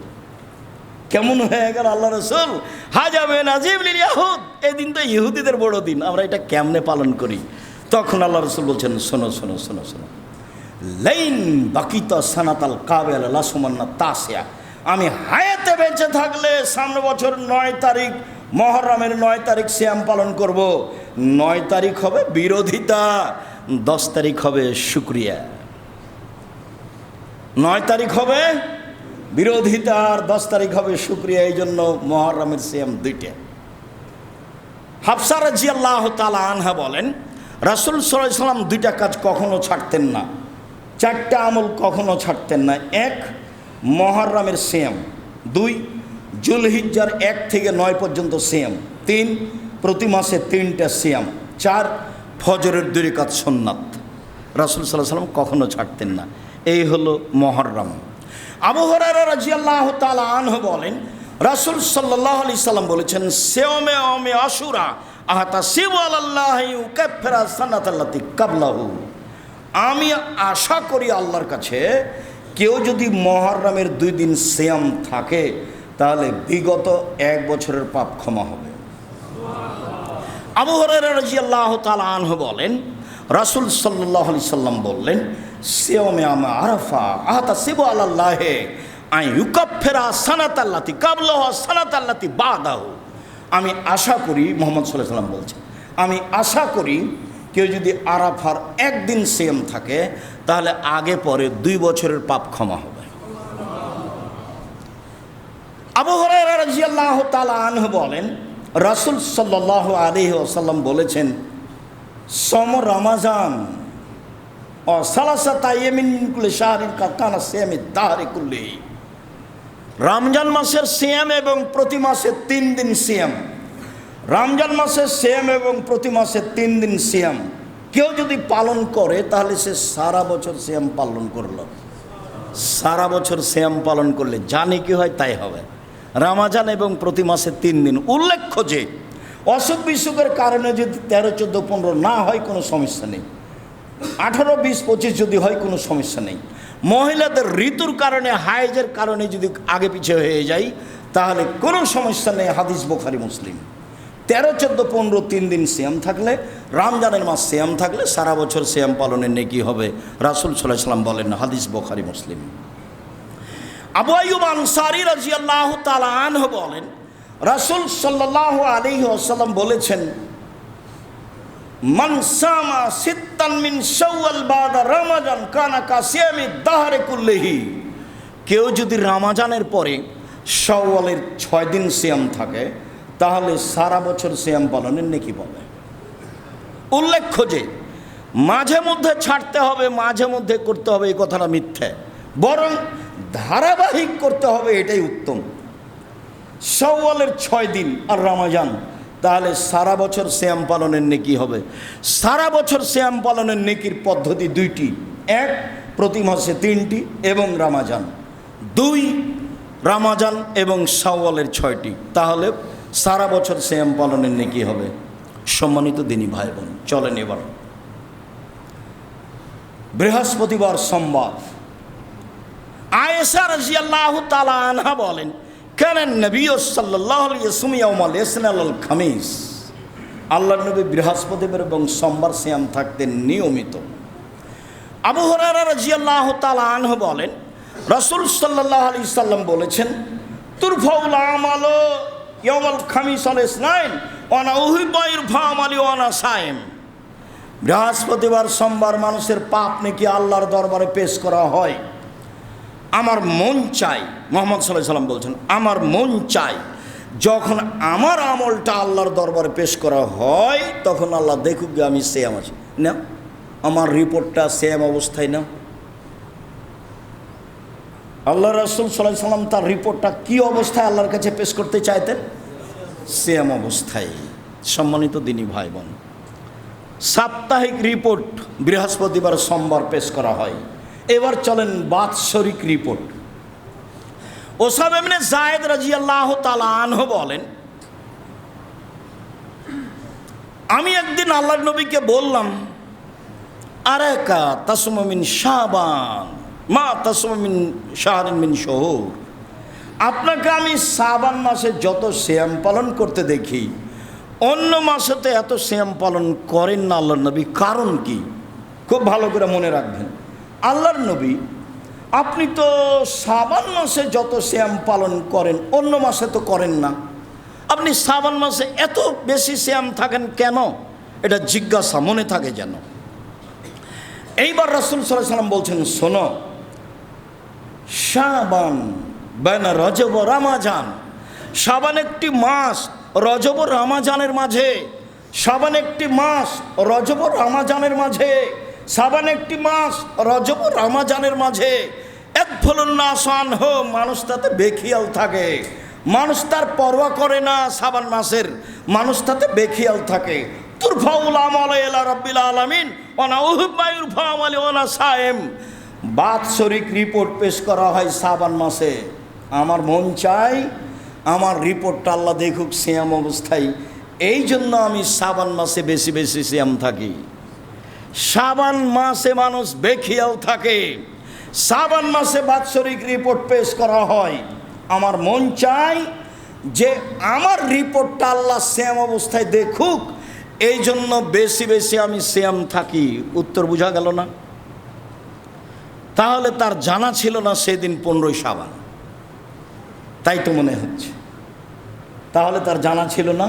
কেমন হয়ে গেল আল্লাহ রাসূল? হাজাবে নাজিব লিল ইয়াহুদ, এই দিন তো ইহুদিদের বড় দিন, আমরা এটা কেমনে পালন করি? তখন আল্লাহ রাসূল বলছেন, শোনো শোনো শোনো শোনো, লাইন বাকিতা সানাতাল কাবেল লাসুমান্না তাসিয়া, আমি হায়াতে বেঁচে থাকলে সামনে বছর 9 তারিখ মুহররমের 9 তারিখ সিয়াম পালন করব। 9 তারিখ হবে বিরোধিতা, 10 তারিখ হবে শুকরিয়া। 9 তারিখ হবে বিরোধিতা আর 10 তারিখ হবে শুকরিয়া। এই জন্য মুহররমের সিয়াম 2টা। হাফসা রাদিয়াল্লাহু তাআলা আনহা বলেন, রাসূল সাল্লাল্লাহু আলাইহি ওয়াসাল্লাম 2টা কাজ কখনো ছাড়তেন না, 4টা আমল কখনো ছাড়তেন না। 1 মুহররমের সিয়াম, 2 জুলহিজ্জার 1 থেকে 9 পর্যন্ত সিয়াম, 3 প্রতি মাসে 3টা সিয়াম, 4 ফজরের 2 রাকাত সুন্নাত। রাসূল সাল্লাল্লাহু আলাইহি ওয়াসাল্লাম কখনো ছাড়তেন না। এই হলো মুহররম। আবু হুরায়রা রাদিয়াল্লাহু তাআলা আনহু বলেন, রাসূল সাল্লাল্লাহু আলাইহি সাল্লাম বলেছেন, সিয়ামে ইয়াউমে আশুরা আহতাসিবু আলাল্লাহি ইউকাফিরা সানাতাল্লাতি ক্বাবলাহু। আমি আশা করি আল্লাহর কাছে, কেউ যদি মুহররমের 2 দিন সিয়াম থাকে তাহলে বিগত 1 বছরের পাপ ক্ষমা হবে। আবু হুরায়রা রাদিয়াল্লাহু তাআলা আনহু বলেন, রাসূল সাল্লাল্লাহু আলাইহি সাল্লাম বললেন, সিয়ামে ইয়াউমে আরাফা আহতাসিবু আলাল্লাহি আন ইউকাফিরা সানাতাল্লাতি ক্বাবলাহু সানাতাল্লাতি বাদাহু। আমি আশা করি, মুহাম্মদ সাল্লাল্লাহু আলাইহি সাল্লাম বলছেন, আমি আশা করি কেউ যদি আরাফার 1 দিন সিয়াম থাকে তাহলে আগে পরে 2 বছরের পাপ ক্ষমা হবে। আবু হুরায়রা রাদিয়াল্লাহু তাআলা আনহু বলেন, রাসূল সাল্লাল্লাহু আলাইহি ওয়াসাল্লাম বলেছেন, সম রমাজান ও সালাসাতা ইয়ামিন মিন কুল্লি শাহরিন কানা সিয়ামি দাহরি কুল্লি। রমজান মাসের সিয়াম এবং প্রতি মাসে 3 দিন সিয়াম, রমজান মাসের সিয়াম এবং প্রতি মাসে 3 দিন সিয়াম কেউ যদি পালন করে তাহলে সে সারা বছর সিয়াম পালন করলো। সারা বছর সিয়াম পালন করলে জানি কি হয় তাই হবে। রমজান এবং প্রতি মাসে 3 দিন। উল্লেখ্য যে অসুখ বিসুখের কারণে যদি 13, 14, 15 না হয় কোনো সমস্যা নেই, 18, 20, 25 যদি হয় কোনো সমস্যা নেই। মহিলাদের ঋতুর কারণে, হায়েজের কারণে যদি আগে পিছিয়ে হয়ে যায় তাহলে কোনো সমস্যা নেই। হাদিস বুখারী মুসলিম। 13, 14, 15 3 দিন সিয়াম থাকলে, রমজানের মাস সিয়াম থাকলে সারা বছর সিয়াম পালনের নেকি হবে। রাসূল সাল্লাল্লাহু আলাইহি ওয়াসাল্লাম বলেন, হাদিস বুখারী মুসলিম। আবু আইয়ুব আনসারী রাদিয়াল্লাহু তাআলা আনহু বলেন, রাসূল সাল্লাল্লাহু আলাইহি ওয়াসাল্লাম বলেছেন, মান সামা সিত্তান মিন শাওয়াল বাদা রমাজান কানা কাসিয়ামি দাহরে কুল্লিহি। কেউ যদি রমজানের পরে শাওয়ালের 6 দিন সিয়াম থাকে তাহলে সারা বছর সিয়াম পালনের নেকি পাবে। উল্লেখ্য যে মাঝে মধ্যে ছাড়তে হবে, মাঝে মধ্যে করতে হবে এই কথাটা মিথ্যে, বরং ধারাবাহিক করতে হবে, এটাই উত্তম। শাওয়ালের 6 দিন আর রমজান, তাহলে সারা বছর সিয়াম পালনের নেকি হবে। সারা বছর সিয়াম পালনের নেকির পদ্ধতি 2টি, 1 প্রতি মাসে 3টি এবং রমজান, 2 রমজান এবং শাওয়ালের 6টি, তাহলে সারা বছর সিয়াম পালনের নেকি হবে। সম্মানিত দিনী ভাই বোন, চলেন এবার বৃহস্পতিবার সোমবার। আয়েশা রাদিয়াল্লাহু তাআলা আনহা বলেন, কানান নবী সাল্লাল্লাহু আলাইহি ওয়াসাল্লাম ইয়াউমাল ইসনাল খামিস। আল্লাহর নবী বৃহস্পতিবার এবং সোমবার সিয়াম থাকতেন নিয়মিত। আবু হুরায়রা রাদিয়াল্লাহু তাআলা আনহু বলেন, রাসূল সাল্লাল্লাহু আলাইহি সাল্লাম বলেছেন, তুরফাউল আমালু ইয়াউমাল খামিস আল ইসনাইন ওয়া আনা উহিব্বু ইরফা আমালি ওয়া আনা সায়েম। বৃহস্পতিবার সোমবার মানুষের পাপ নাকি আল্লাহর দরবারে পেশ করা হয়। আমার মন চাই, মুহাম্মদ সাল্লাল্লাহু আলাইহি সাল্লাম বলছেন, আমার মন চাই যখন আমার আমলটা আল্লাহর দরবারে পেশ করা হয় তখন আল্লাহ দেখুক যে আমি সেম আছি না, আমার রিপোর্টটা সেম অবস্থায় না। আল্লাহ রাসূল সাল্লাল্লাহু আলাইহি সাল্লাম তার রিপোর্টটা কি অবস্থায় আল্লাহর কাছে পেশ করতে চাইতেন? সেম অবস্থায়। সম্মানিত দিনী ভাই বোন, সাপ্তাহিক রিপোর্ট বৃহস্পতিবার সোমবার পেশ করা হয়। এবার চলেন বাৎসরিক রিপোর্ট। ওসামা ইবনে যায়েদ রাদিয়াল্লাহু তাআলা আনহু বলেন, আমি একদিন আল্লাহর নবীকে বললাম, আরাকা তাসুমু মিন শাবান মা তাসুমু মিন শাহরিন মিন শুহুর, আপনাকে আমি শাবান মাসে যত সিয়াম পালন করতে দেখি অন্য মাসেতে এত সিয়াম পালন করেন না আল্লাহর নবী, কারণ কি? খুব ভালো করে মনে রাখবেন, আল্লাহর নবী আপনি তো শাবান মাসে যত সিয়াম পালন করেন অন্য মাসে তো করেন না, আপনি শাবান মাসে এত বেশি সিয়াম থাকেন কেন? এটা জিজ্ঞাসা মনে থাকে যেন। এইবার রাসূল সাল্লাল্লাহু আলাইহি সাল্লাম বলছেন, শোনো, শাবান বাইনা রজব ও রমাজান, শাবান একটি মাস, রজব ও রমাজানের মাঝে, শাবান একটি মাস, রজব ও রমাজানের মাঝে, শাবান একটি মাস, রজব ও রমাজানের মাঝে এক ফলন না আসান হো, মানুষ তাতে বেখিয়াল থাকে, মানুষ তার পরোয়া করে না। শাবান মাসের মানুষ তাতে বেখিয়াল থাকে। তুরফাউল আমাল ইলা রাব্বিল আলামিন ওয়া নাউহিব্বু ইউরফা আমালি ওয়া না সায়েম, বাৎসরিক রিপোর্ট পেশ করা হয় শাবান মাসে। আমার মন চাই আমার রিপোর্টটা আল্লাহ দেখুক সিয়াম অবস্থায়, এই জন্য আমি শাবান মাসে বেশি বেশি সিয়াম থাকি। শাবান মাসে মানুষ বেখিয়াল থাকে, শাবান মাসে বাৎসরিক রিপোর্ট পেশ করা হয়। আমার মন চাই যে আমার রিপোর্টটা আল্লাহ সিয়াম অবস্থায় দেখুক, এই জন্য বেশি বেশি আমি সিয়াম থাকি। উত্তর বোঝা গেল না? তাহলে তার জানা ছিল না সেদিন 15ই শাবান, তাই তো মনে হচ্ছে। তাহলে তার জানা ছিল না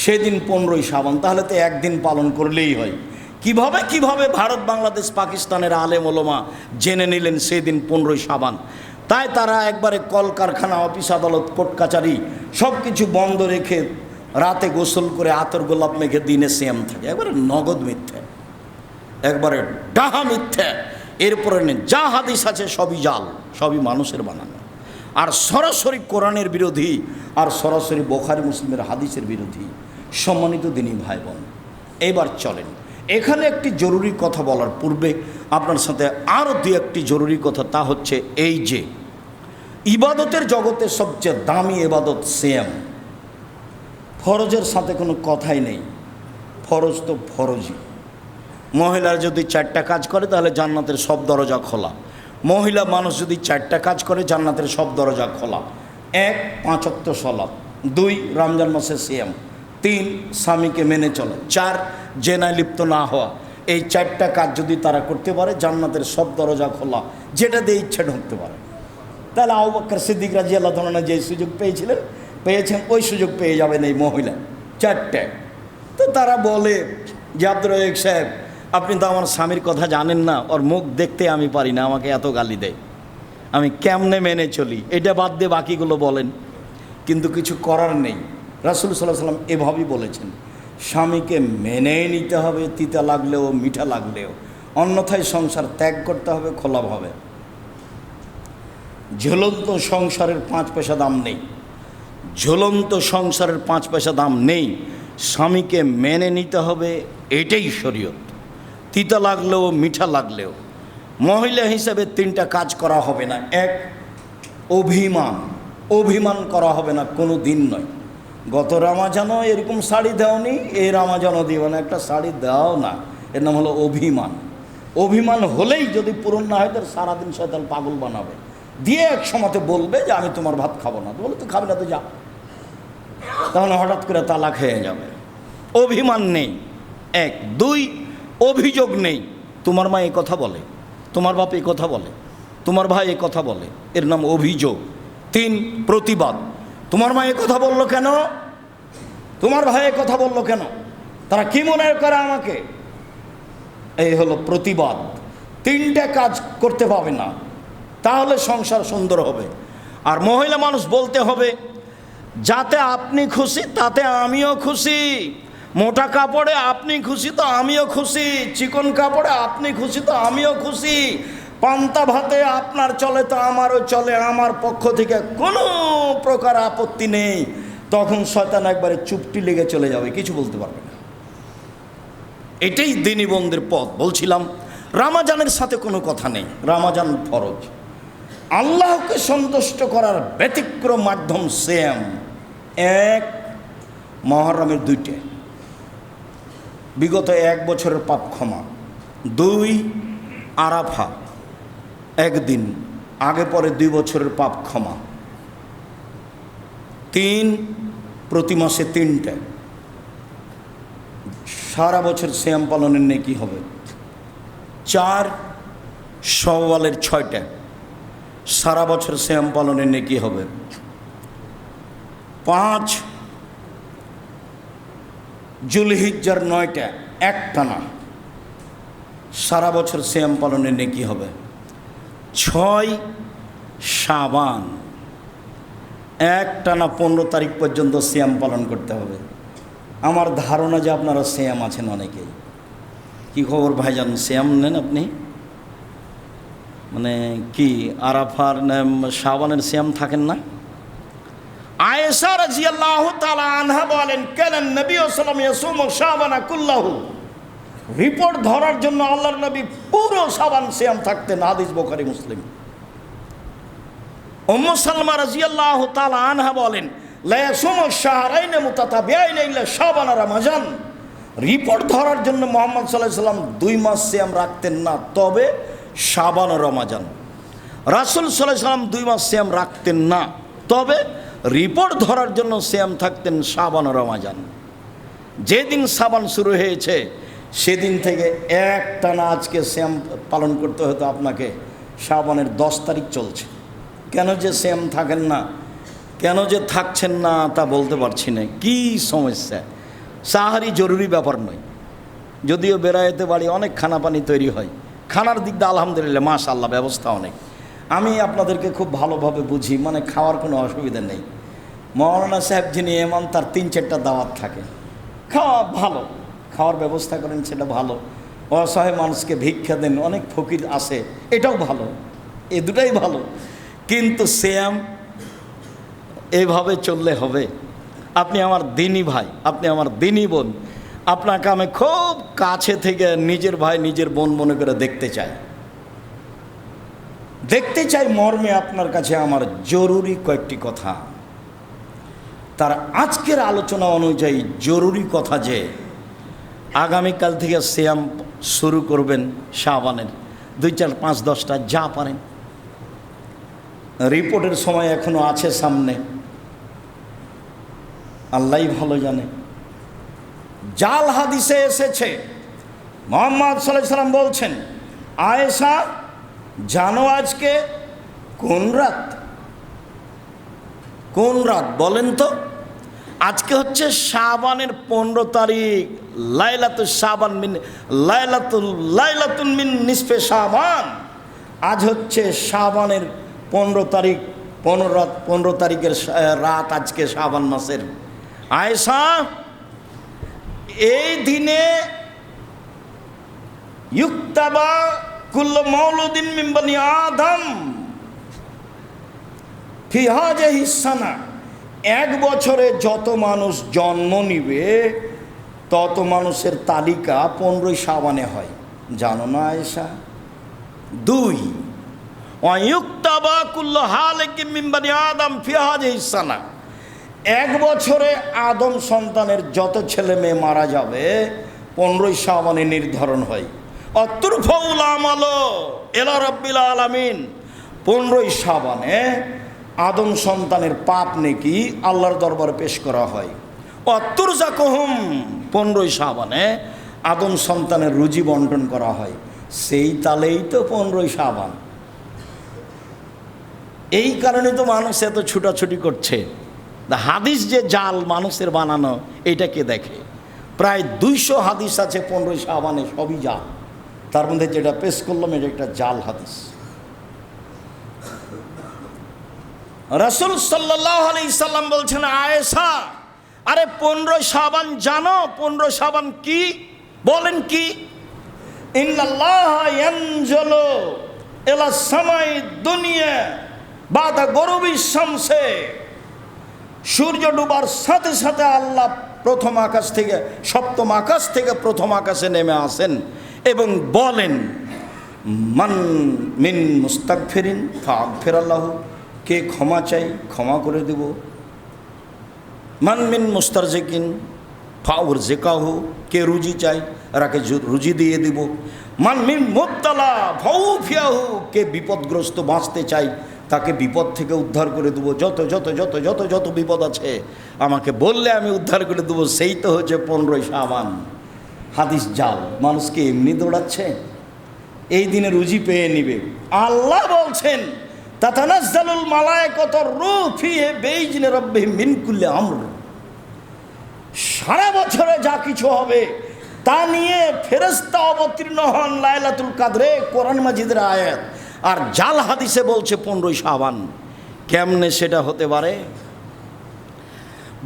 সেদিন 15ই শাবান, তাহলে তো একদিন পালন করলেই হয়। কিভাবে ভারত বাংলাদেশ পাকিস্তানের আলেম ওলামা জেনে নিলেন সেদিন 15ই শাবান? তাই তারা একবারে কলকারখানা, অফিস আদালত, কোর্ট কাচারি সব কিছু বন্ধ রেখে রাতে গোসল করে আতর গোলাপ মেখে দিনে সিয়াম থাকে। একবারে নগদ মিথ্যে, একবারে ডাহা মিথ্যে। এরপরে যা হাদিস আছে সবই জাল, সবই মানুষের বানানো, আর সরাসরি কোরআনের বিরোধী, আর সরাসরি বুখারী মুসলিমের হাদিসের বিরোধী। সম্মানিত দিনী ভাই বোন, এবার চলেন, এখানে একটি জরুরি কথা বলার পূর্বে আপনার সাথে আরও দু একটি জরুরি কথা, তা হচ্ছে এই যে ইবাদতের জগতে সবচেয়ে দামি ইবাদত সিয়াম। ফরজের সাথে কোনো কথাই নেই, ফরজ তো ফরজই। মহিলার যদি 4টা কাজ করে তাহলে জান্নাতের সব দরজা খোলা। মহিলা মানুষ যদি 4টা কাজ করে জান্নাতের সব দরজা খোলা। 1, 5 ওয়াক্ত সালাত, 2, রমজান মাসে সিয়াম, 3, স্বামীকে মেনে চলা, 4, জেনায় লিপ্ত না হওয়া। এই 4টা কাজ যদি তারা করতে পারে জান্নাতের সব দরজা খোলা, যেটা দিয়ে ইচ্ছে ঢুকতে পারে। তাহলে আবু বকর সিদ্দিক রাদিয়াল্লাহু তাআলা যে সুযোগ পেয়েছেন ওই সুযোগ পেয়ে যাবেন এই মহিলা 4টা। তো তারা বলে যে আব্দুর রাজ্জাক সাহেব, আপনি তো আমার স্বামীর কথা জানেন না, ওর মুখ দেখতে আমি পারি না, আমাকে এত গালি দেয়, আমি কেমনে মেনে চলি? এটা বাদ দিয়ে বাকিগুলো বলেন। কিন্তু কিছু করার নেই, রাসূল সাল্লাল্লাহু আলাইহি ওয়াসাল্লাম এভাবেই বলেছেন, স্বামীকে মেনেই নিতে হবে, তিতা লাগলেও মিঠা লাগলেও, অন্যথায় সংসার ত্যাগ করতে হবে খোলাভাবে। ঝুলন্ত সংসারের 5 পয়সা দাম নেই, ঝুলন্ত সংসারের 5 পয়সা দাম নেই। স্বামীকে মেনে নিতে হবে, এটাই শরীয়ত। তিতা লাগলেও মিঠা লাগলেও মহিলা হিসেবে 3টা কাজ করা হবে না। 1, অভিমান করা হবে না, কোনো দিন নয়। গত রমাজানও এরকম শাড়ি দাওনি, এই রমাজানও দিও না, একটা শাড়ি দাও না, এর নাম হলো অভিমান। অভিমান হলেই যদি পূরণ না হয় তার সারাদিন শয়তান পাগল বানাবে, দিয়ে এক সময়তে বলবে যে আমি তোমার ভাত খাবো না। বলে তুই খাবি না তো যা, তাহলে হঠাৎ করে তালাক হয়ে যাবে। অভিমান নেই 1, 2, অভিযোগ নেই। তোমার মা এই কথা বলে, তোমার বাপ এই কথা বলে, তোমার ভাই এই কথা বলে, এর নাম অভিযোগ। 3, প্রতিবাদ। তোমার মা এই কথা বললো কেন, তোমার ভাই এই কথা বললো কেন, তারা কি মনে করে আমাকে, এই হলো প্রতিবাদ। 3টে কাজ করতে পাবে না, তাহলে সংসার সুন্দর হবে। আর মহিলা মানুষ বলতে হবে, যাতে আপনি খুশি তাতে আমিও খুশি। মোটা কাপড়ে আপনি খুশি তো আমিও খুশি, চিকন কাপড়ে আপনি খুশি তো আমিও খুশি, পান্তা ভাতে আপনার চলে তো আমারও চলে, আমার পক্ষ থেকে কোনো প্রকার আপত্তি নেই। তখন শয়তান একবারে চুপটি লেগে চলে যাবে, কিছু বলতে পারবে না। এটাই দিনী বন্ধের পথ। বলছিলাম রামাজানের সাথে কোনো কথা নেই, রামাজান ফরজ। আল্লাহকে সন্তুষ্ট করার ব্যতিক্রম মাধ্যম সিয়াম। 1 মুহররমের 2টে, বিগত 1 বছরের পাপ ক্ষমা। 2 আরাফা, 1 দিন আগে পরে 2 বছরের পাপ ক্ষমা। 3 প্রতি মাসে 3টে, সারা বছর সিয়াম পালনের নেকি হবে। 4 শাওয়ালের 6টে, সারা বছর সিয়াম পালনের নেকি হবে। 5 জুলহিজ্জার 9টে একটানা, সারা বছর সিয়াম পালনের নেকি হবে। 6 শাবান, একটানা 15 তারিখ পর্যন্ত সিয়াম পালন করতে হবে। আমার ধারণা যে আপনারা সিয়াম আছেন অনেকেই। কি খবর ভাইজান, সিয়াম নেন আপনি? মানে কি আরাফার শাবানের সিয়াম থাকেন না? আয়েশা রাদিয়াল্লাহু তাআলা আনহা বলেন, কানান নবী সাল্লাল্লাহু আলাইহি ওয়াসাল্লাম ইয়াসুমু শাবানা কুল্লাহু। রিপোর্ট ধরার জন্য আল্লাহর নবী পুরো শাবান সিয়াম থাকতেন। হাদিস বুখারী মুসলিম। উম্মু সালমা রাদিয়াল্লাহু তাআলা আনহা বলেন, লা ইয়াসুমু শাহরাইন মুতাতাবিআইন ইল্লা শাবান আর রমজান। রিপোর্ট ধরার জন্য মুহাম্মদ সাল্লাল্লাহু আলাইহি ওয়াসাল্লাম 2 মাস সিয়াম রাখতেন না, তবে শাবান ও রমজান। রাসূল সাল্লাল্লাহু আলাইহি ওয়াসাল্লাম 2 মাস সিয়াম রাখতেন না, তবে রিপোর্ট ধরার জন্য সিয়াম থাকতেন শাবান ও রমজান। যেদিন শাবান শুরু হয়েছে সেদিন থেকে একটানা আজকে সিয়াম পালন করতে হতো আপনাকে। শাবানের 10 তারিখ চলছে। কেন যে সিয়াম থাকেন না, কেন যে থাকছেন না তা বলতে পারছি না। কি সমস্যা? সাহারি জরুরি ব্যাপার নয়, যদিও বেড়াইতে বাড়ি অনেক খানা পানি তৈরি হয়। খানার দিক দিয়ে আলহামদুলিল্লাহ মাশাআল্লাহ ব্যবস্থা অনেক। আমি আপনাদেরকে খুব ভালোভাবে বুঝি, মানে খাওয়ার কোনো অসুবিধা নেই। মৌলানা সাহেব যিনি এমাম, তার 3-4টা দাওয়াত থাকে। খাওয়া ভালো, খাওয়ার ব্যবস্থা করেন, সেটা ভালো। অসহায় মানুষকে ভিক্ষা দেন, অনেক ফকির আসে, এটাও ভালো। এ দুটাই ভালো। কিন্তু সিয়াম এভাবে চললে হবে? আপনি আমার দিনী ভাই, আপনি আমার দিনী বোন, আপনাকে আমি খুব কাছে থেকে নিজের ভাই নিজের বোন মনে করে দেখতে চাই মর্মে আপনার কাছে আমার জরুরি কয়েকটি কথা। তার আজকের আলোচনা অনুযায়ী জরুরি কথা যে আগামীকাল থেকে সিয়াম শুরু করবেন শাবানের 2, 4, 5, 10টা যা পারেন। রিপোর্টের সময় এখনো আছে সামনে, আল্লাহই ভালো জানে। জাল হাদিসে এসেছে মুহাম্মদ সাল্লাল্লাহু আলাইহি ওয়াসাল্লাম বলছেন, আয়েশা জানো আজকে কোন রাত? কোন রাত বলেন তো? আজকে হচ্ছে শাবানের 15 তারিখ, লাইলাতুল শাবান মিন লাইলাতুন মিন নিসফে শাবান। আজ হচ্ছে শাবানের 15 তারিখ, 15 তারিখের রাত আজকে শাবান মাসের। আয়েশা, এই দিনে ইউক্তাবা কুল্লু মাউলুদিন মিন বনি আদম ফি হাযিহি সানা। 1 বছরে যত মানুষ জন্ম নিবে তত মানুষের তালিকা 15 শাবানে হয়, জানো না আয়েশা? 2 ওয়ায়ুক্তাবা কুল্লু হালিকিন মিন বনি আদম ফি হাযিহি সানা। 1 বছরে আদম সন্তানের যত ছেলে মেয়ে মারা যাবে 15 শাবানে নির্ধারণ হয়। অতুরফাউল আমাল ইলা রাব্বিল আলামিন। 15 শাবানে আদম সন্তানের পাপ নেকি আল্লাহর দরবারে পেশ করা হয়। অতুরজাকুহুম, 15 শাবানে আদম সন্তানের রুজি বন্টন করা হয়। সেই তালেই তো 15 শাবান। এই কারণে তো মানুষ এত ছুটাছুটি করছে। হাদিস যে জাল মানুষের বানানো, এইটাকে দেখে প্রায় 200 হাদিস আছে 15 শাবানে, সবই জাল। তার মধ্যে যেটা পেশ করলাম এটা একটা জাল হাদিস। রাসূল সাল্লাল্লাহু আলাইহি সাল্লাম বলছেন, আয়েশা, আরে 15 শাবান জানো? 15 শাবান কি? বলেন কি? ইন্নাল্লাহা ইয়ানজুলু ইলা সামাই দুনিয়া বাদা গরুবি শামসে। সূর্য ডুবার সাথে সাথে আল্লাহ প্রথম আকাশ থেকে, সপ্তম আকাশ থেকে প্রথম আকাশে নেমে আসেন এবং বলেন, মান মিন মুস্তাগফিরিন ফাগফিরাল্লাহু, কে ক্ষমা চাই ক্ষমা করে দেব। মান মিন মুস্তারজিকিন ফাউরজিকাহু, কে রুজি চাই রাকে রুজি দিয়ে দিব। মান মিন মুবতালা ফাউফিয়াহু, কে বিপদগ্রস্ত বাঁচতে চাই তাকে বিপদ থেকে উদ্ধার করে দেবো। যত যত যত যত যত বিপদ আছে আমাকে বললে আমি উদ্ধার করে দেবো। সেই তো হচ্ছে 15 শাবান। হাদিস জাল, মানুষকে এমনি দৌড়াচ্ছে, এই দিনে রুজি পেয়ে নিবে। আল্লাহ বলছেন, তাতানাজ্জালুল মালায়েকাতুর রূহ ফিহি বিইজনি রাব্বিহিম মিন কুল্লি আমর। সারা বছরে যা কিছু হবে তা নিয়ে ফেরেশতা অবতীর্ণ হন লাইলাতুল কদরে, কোরআন মাজিদের আয়াত। আর জাল হাদিসে বলছে 15 শাবান। কেমনে সেটা হতে পারে?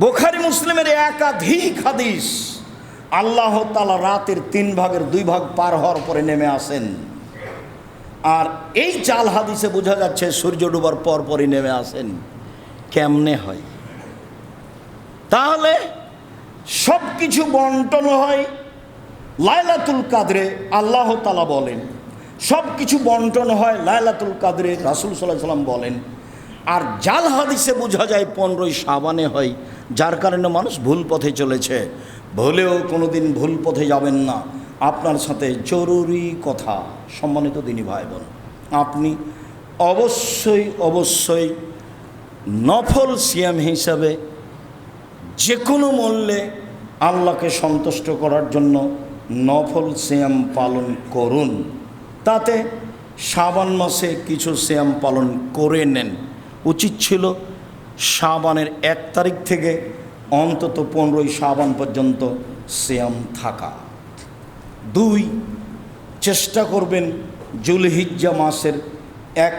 বুখারী মুসলিমের একাধিক হাদিস, আল্লাহ তাআলা রাতের 3 ভাগের 2 ভাগ পার হওয়ার পরে নেমে আসেন। আর এই জাল হাদিসে বোঝা যাচ্ছে সূর্য ডুবার পর পরই নেমে আসেন। কেমনে হয়? তাহলে সব কিছু বন্টন হয় লাইলাতুল কদরে, আল্লাহ তাআলা বলেন। সব কিছু বন্টন হয় লাইলাতুল কদরে, রাসূল সাল্লাল্লাহু আলাইহি ওয়াসাল্লাম বলেন। আর জাল হাদিসে বোঝা যায় 15 শাবানে হয়, যার কারণে মানুষ ভুল পথে চলেছে। ভুলেও কোনো দিন ভুল পথে যাবেন না। আপনার সাথে জরুরি কথা, সম্মানিত দিনী ভাই বোন, আপনি অবশ্যই অবশ্যই নফল সিয়াম হিসাবে যে কোনো মূল্যে আল্লাহকে সন্তুষ্ট করার জন্য নফল সিয়াম পালন করুন। তাতে শাবান মাসে কিছু সিয়াম পালন করে নেন। উচিত ছিল শাবানের 1 তারিখ থেকে অন্তত 15 শাবান পর্যন্ত সিয়াম থাকা। 2, চেষ্টা করবেন জুলহিজ্জা মাসের 1